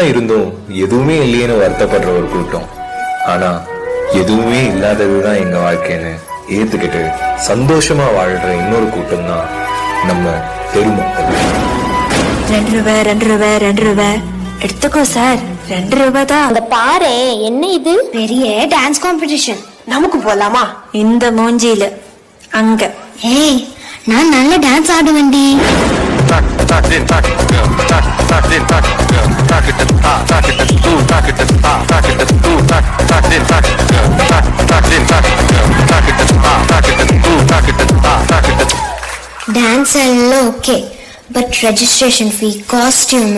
எல்லாம் இருந்தும் எதுவுமே இல்லையேன்னு வருத்தப்படுற ஒரு கூட்டம். ஆனா எதுவுமே இல்லாததுதான் எங்க வாழ்க்கைன்னு ஏத்துக்கிட்டு சந்தோஷமா வாழ்ற இன்னொரு கூட்டம் தான் நம்ம பெருமக்கள். 2 ரூபாய் 2 ரூபாய் 2 ரூபாய் எடுத்துக்கோ சார். 2 ரூபாய் தான். அந்த பாரு, என்ன இது பெரிய டான்ஸ் காம்படிஷன். நமக்கு போலாமா? இந்த மூஞ்சியில அங்க. ஏய், நான் நல்ல டான்ஸ் ஆடுவேன்டி. டான்ஸ் எல்லாம் okay, but registration fee, costume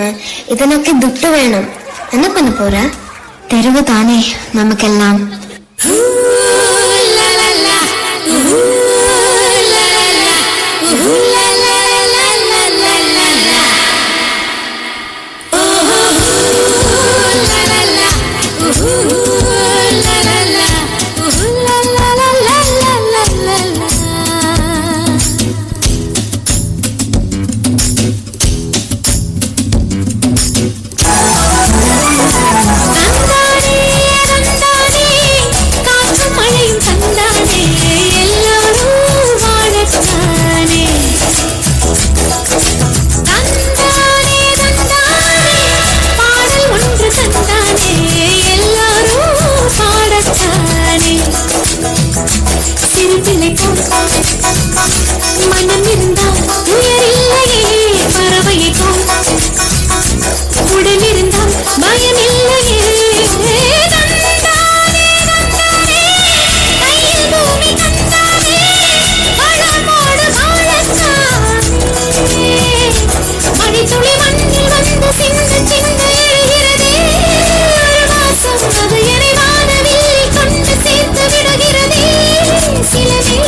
இதனொക്കെ துட்டு வேணும். என்ன பண்ண போற? தெருவு தானே நமக்கெல்லாம். மனம் இருந்தால் உயரில்லையே பறவையை போல், உடல் இருந்தால் பயம் இல்லையே. மணித்துளி மண்ணில் வந்து சின்ன சின்ன எழுகிறதே. ஒரு மாசம் அது என்னை வானவில் கொண்டு சேர்த்து விடுகிறதே. சில நேரம்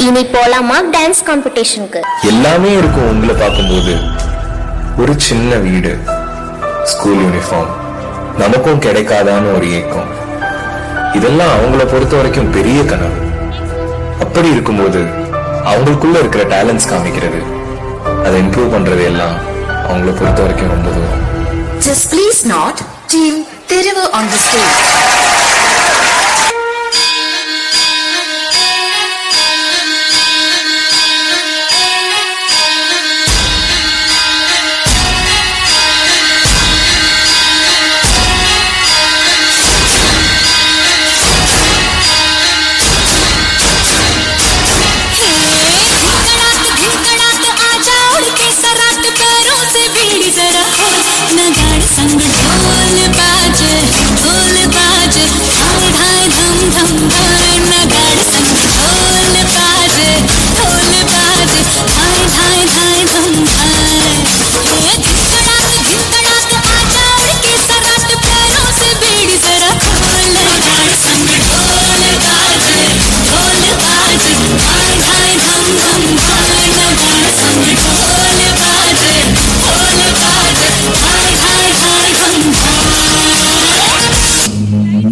இனி போலாமா டான்ஸ் காம்படிஷனுக்கு? எல்லாமே இருக்கும் உங்களை பார்க்கும்போது. ஒரு சின்ன வீடு, ஸ்கூல் யூனிஃபார்ம், நமக்கும் கிடைக்காதான்னு ஒரு ஏக்கம். இதெல்லாம் அவங்கள பொறுத்த வரைக்கும் பெரிய கனவு. அப்படி இருக்கும்போது அவங்களுக்குள்ள இருக்கிற டேலண்ட்ஸ் காமிக்கிறது அதை இம்ப்ரூவ் பண்றது எல்லாம் அவங்கள பொறுத்த வரைக்கும் ரொம்ப தூரம். Just please not Team Teruvu on the stage.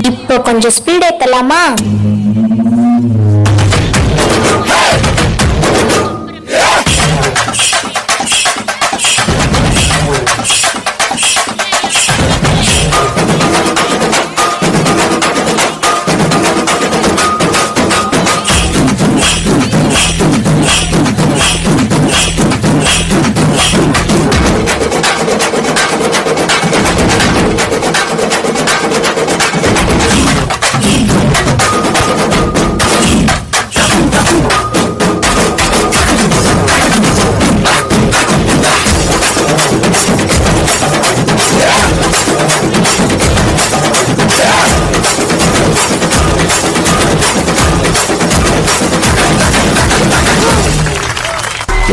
இப்போ கொஞ்சம் ஸ்பீட் ஏத்தலாமா?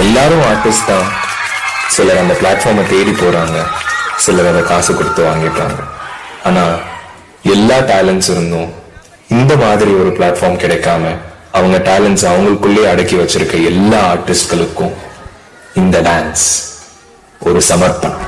எல்லாரும் ஆர்டிஸ்ட் தான். சிலர் அந்த பிளாட்ஃபார்மை தேடி போறாங்க, சிலர் அதை காசு கொடுத்து வாங்கிட்டாங்க. ஆனா எல்லா டேலண்ட்ஸ் இருந்தும் இந்த மாதிரி ஒரு பிளாட்ஃபார்ம் கிடைக்காம அவங்க டேலண்ட்ஸ் அவங்களுக்குள்ளே அடக்கி வச்சிருக்க எல்லா ஆர்டிஸ்ட்களுக்கும் இந்த டான்ஸ் ஒரு சமர்ப்பணம்.